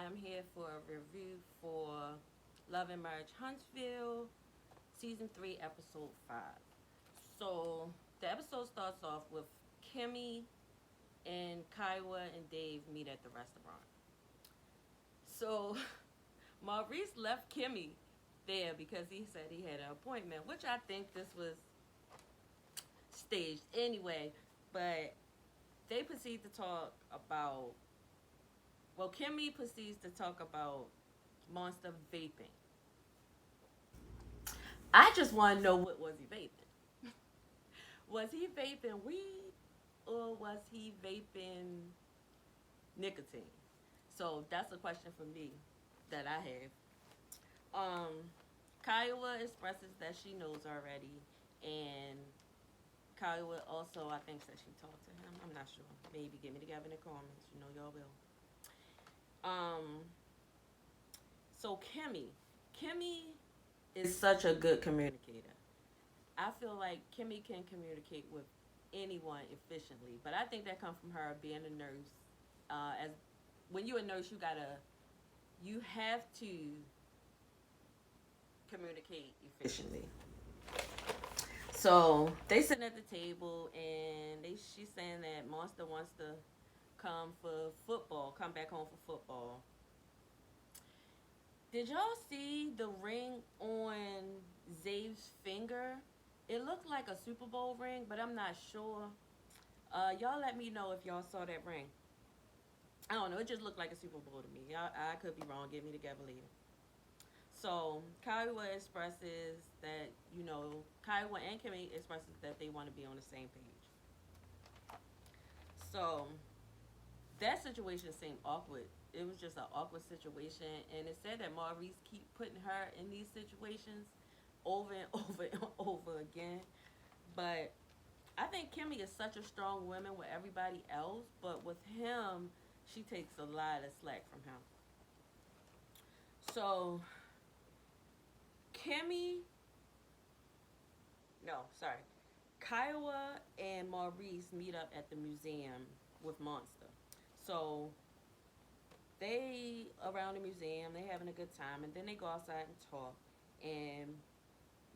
I am here for a review for Love and Marriage Huntsville, Season 3, Episode 5. So, the episode starts off with Kimmy and Kiowa and Dave meet at the restaurant. So, Maurice left Kimmy there because he said he had an appointment, which I think this was staged anyway. But they proceed to talk about, well, Kimmy proceeds to talk about Monster vaping. I just want to know, what was he vaping? Was he vaping weed or was he vaping nicotine? So that's a question for me that I have. Kiowa expresses that she knows already, and Kiowa also, I think, said she talked to him. I'm not sure. Maybe get me together in the comments. You know y'all will. Um, so Kimmy is such a good communicator. I feel like Kimmy can communicate with anyone efficiently, but I think that comes from her being a nurse. As when you're a nurse, you have to communicate efficiently. So they sitting at the table, and she's saying that Monster wants to come back home for football. Did y'all see the ring on Zave's finger? It looked like a Super Bowl ring, but I'm not sure. Y'all let me know if y'all saw that ring. I don't know. It just looked like a Super Bowl to me. I could be wrong. Get me together later. So Kiowa expresses that, Kiowa and Kimmy expresses that they want to be on the same page. So that situation seemed awkward. It was just an awkward situation, and it said that Maurice keep putting her in these situations over and over and over again. But I think Kimmy is such a strong woman with everybody else, but with him, she takes a lot of slack from him. So Kiowa and Maurice meet up at the museum with Monster. So they around the museum, they having a good time, and then they go outside and talk. And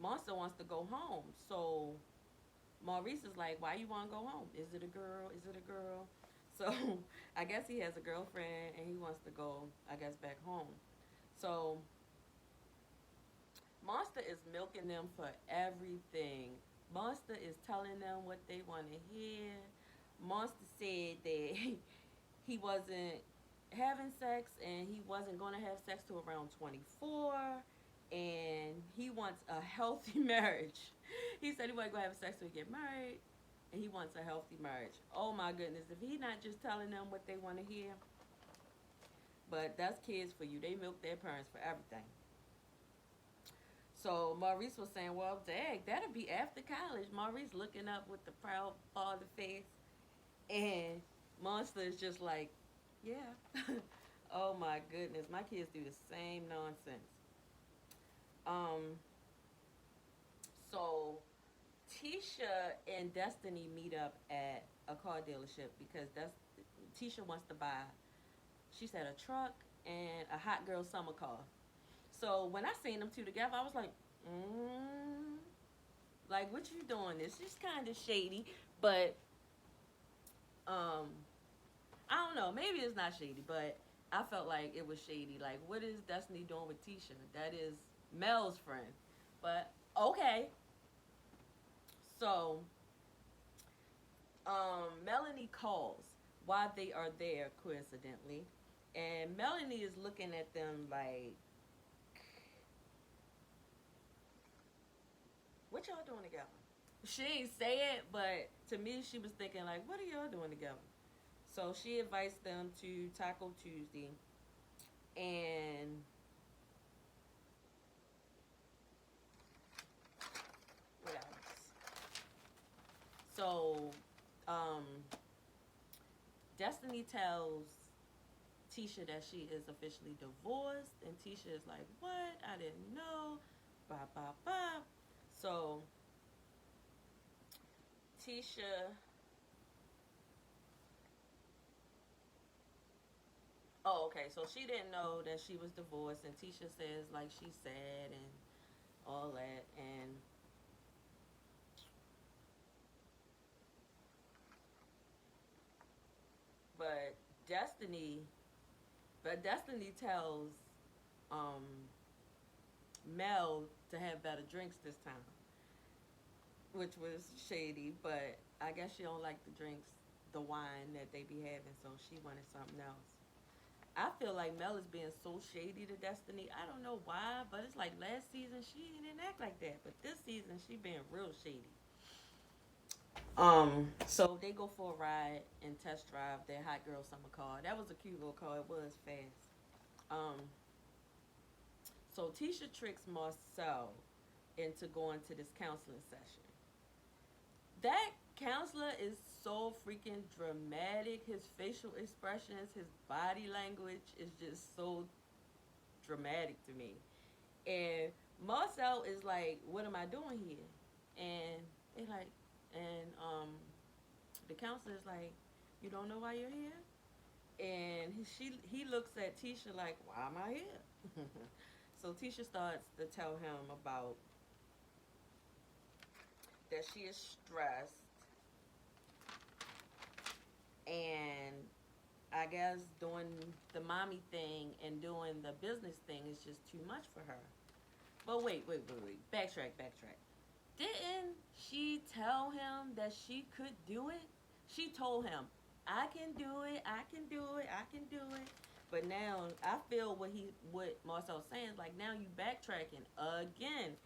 Monster wants to go home. So Maurice is like, "Why you want to go home? Is it a girl? Is it a girl?" So I guess he has a girlfriend, and he wants to go, I guess, back home. So Monster is milking them for everything. Monster is telling them what they want to hear. Monster said that he wasn't having sex, and he wasn't going to have sex till around 24, and he wants a healthy marriage. He said he wasn't going to have sex till he get married, and he wants a healthy marriage. Oh my goodness, if he not just telling them what they want to hear. But that's kids for you. They milk their parents for everything. So Maurice was saying, "Well, dang, that'll be after college." Maurice looking up with the proud father face, and Monster is just like, "Yeah." Oh my goodness, my kids do the same nonsense. Um, so Tisha and Destiny meet up at a car dealership because Tisha wants to buy, she said, a truck and a hot girl summer car. So when I seen them two together, I was like, like, what you doing? This is kind of shady, but I don't know. Maybe it's not shady, but I felt like it was shady. Like, what is Destiny doing with Tisha? That is Mel's friend. But okay. So Melanie calls while they are there, coincidentally, and Melanie is looking at them like, "What y'all doing together?" She ain't say it, but to me, she was thinking like, "What are y'all doing together?" So she invites them to Taco Tuesday, and what else? So, um, Destiny tells Tisha that she is officially divorced, and Tisha is like, "What? I didn't know." Blah blah blah. So Tisha, oh Okay, so she didn't know that she was divorced, and Tisha says like she's sad and all that, and but Destiny, but Destiny tells um Mel to have better drinks this time, which was shady. But I guess she don't like the drinks, the wine that they be having, so she wanted something else. I feel like Mel is being so shady to Destiny. I don't know why, but it's like last season she didn't act like that, but this season she being real shady. So they go for a ride and test drive their hot girl summer car. That was a cute little car. It was fast. Um, so Tisha tricks Marcel into going to this counseling session. That counselor is so freaking dramatic. His facial expressions, his body language is just so dramatic to me. And Marcel is like, "What am I doing here?" And they like, and the counselor is like, "You don't know why you're here?" And he looks at Tisha like, "Why am I here?" So Tisha starts to tell him about that she is stressed, and I guess doing the mommy thing and doing the business thing is just too much for her. But wait. Backtrack. Didn't she tell him that she could do it? She told him, "I can do it, I can do it, I can do it." But now I feel what Marcel's saying is like now you backtracking again.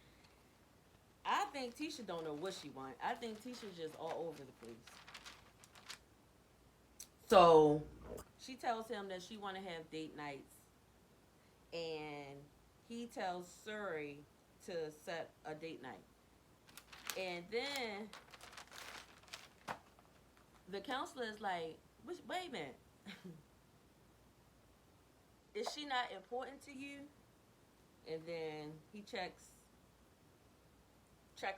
I think Tisha don't know what she wants. I think Tisha's just all over the place. So she tells him that she want to have date nights, and he tells Suri to set a date night. And then the counselor is like, "Wait a minute, is she not important to you?" And then he checks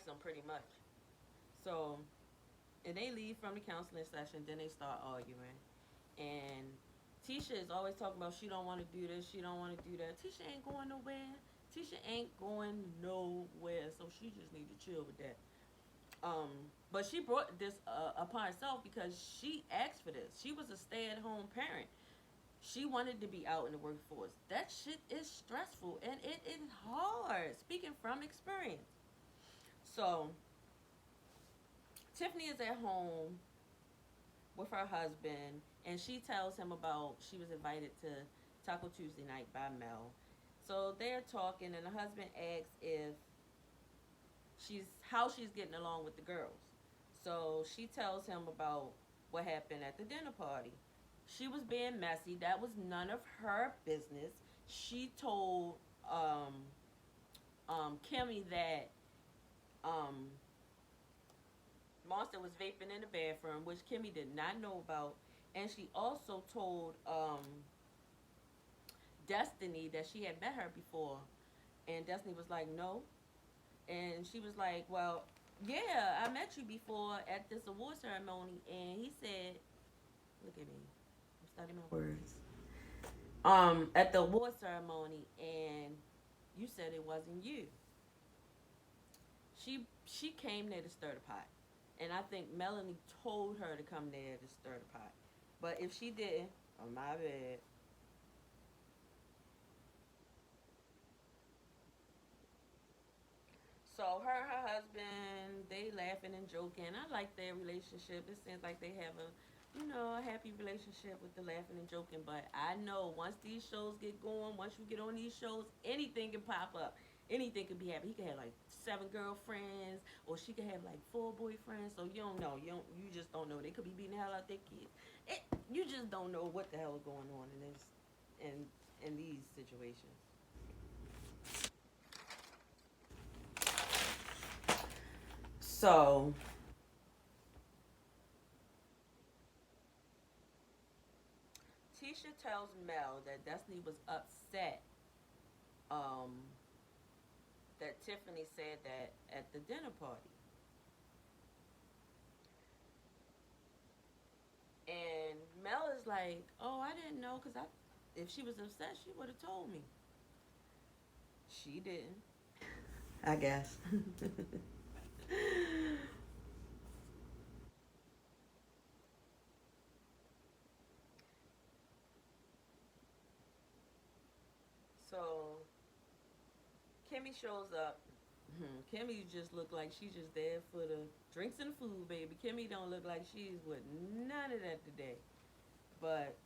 him pretty much. So, and they leave from the counseling session. Then they start arguing, and Tisha is always talking about she don't want to do this, she don't want to do that. Tisha ain't going nowhere. Tisha ain't going nowhere. So she just need to chill with that. Um, but she brought this upon herself because she asked for this. She was a stay-at-home parent. She wanted to be out in the workforce. That shit is stressful and it is hard. Speaking from experience. So Tiffany is at home with her husband, and she tells him about she was invited to Taco Tuesday night by Mel. So they're talking, and the husband asks if she's getting along with the girls. So she tells him about what happened at the dinner party. She was being messy. That was none of her business. She told Kimmy that um, Monster was vaping in the bathroom, which Kimmy did not know about. And she also told Destiny that she had met her before. And Destiny was like, "No." And she was like, "Well, yeah, I met you before at this award ceremony." And he said, "Look at me. I'm studying my words." At the award ceremony, and you said it wasn't you. She came there to stir the pot. And I think Melanie told her to come there to stir the pot. But if she didn't, oh my bad. So her and her husband, they laughing and joking. I like their relationship. It seems like they have a happy relationship with the laughing and joking. But I know once these shows get going, once you get on these shows, anything can pop up. Anything could be happening. He could have like 7 girlfriends, or she could have like 4 boyfriends. So you don't know. You just don't know. They could be beating the hell out their kids. You just don't know what the hell is going on in these situations. So Tisha tells Mel that Destiny was upset um, that Tiffany said that at the dinner party. And Mel is like, "Oh, I didn't know because if she was upset, she would have told me. She didn't. I guess. So Kimmy shows up. Kimmy just look like she's just there for the drinks and food, baby. Kimmy don't look like she's with none of that today. But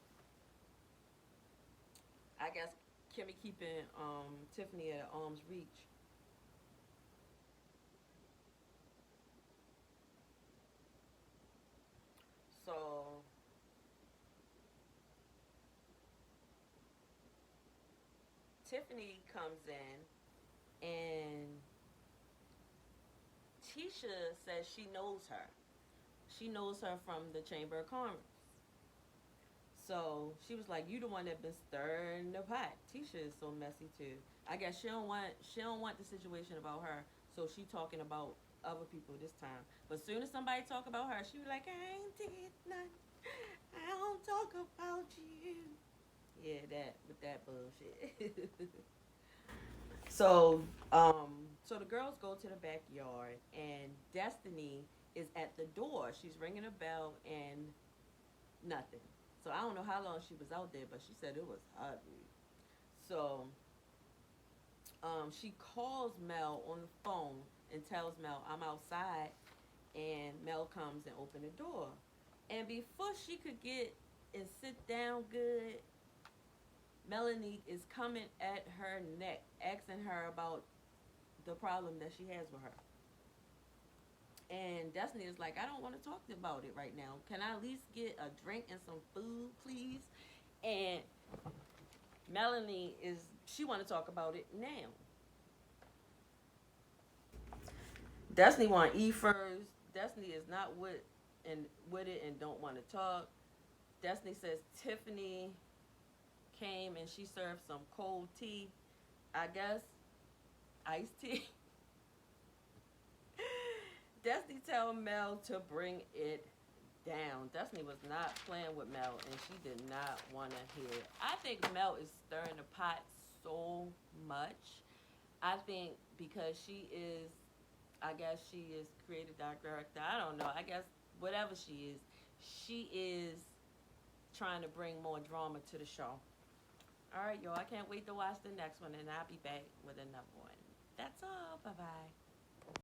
I guess Kimmy keeping Tiffany at arm's reach. So Tiffany comes in and Tisha says she knows her. She knows her from the Chamber of Commerce. So she was like, "You the one that been stirring the pot." Tisha is so messy too. I guess she don't want the situation about her, so she talking about other people this time. But soon as somebody talk about her, she be like, "I ain't did nothing. I don't talk about you." Yeah, that with that bullshit. So, so the girls go to the backyard, and Destiny is at the door. She's ringing a bell, and nothing. So I don't know how long she was out there, but she said it was hot. So, she calls Mel on the phone and tells Mel, "I'm outside," and Mel comes and open the door. And before she could get and sit down good, Melanie is coming at her neck, asking her about the problem that she has with her. And Destiny is like, "I don't want to talk about it right now. Can I at least get a drink and some food, please?" And Melanie she want to talk about it now. Destiny want to eat first. Destiny is not with it and don't want to talk. Destiny says Tiffany came and she served some cold tea. I guess iced tea. Destiny tell Mel to bring it down. Destiny was not playing with Mel, and she did not want to hear it. I think Mel is stirring the pot so much. I think because I guess she is creative director. I don't know. I guess whatever she is trying to bring more drama to the show. All right, y'all. I can't wait to watch the next one, and I'll be back with another one. That's all. Bye bye.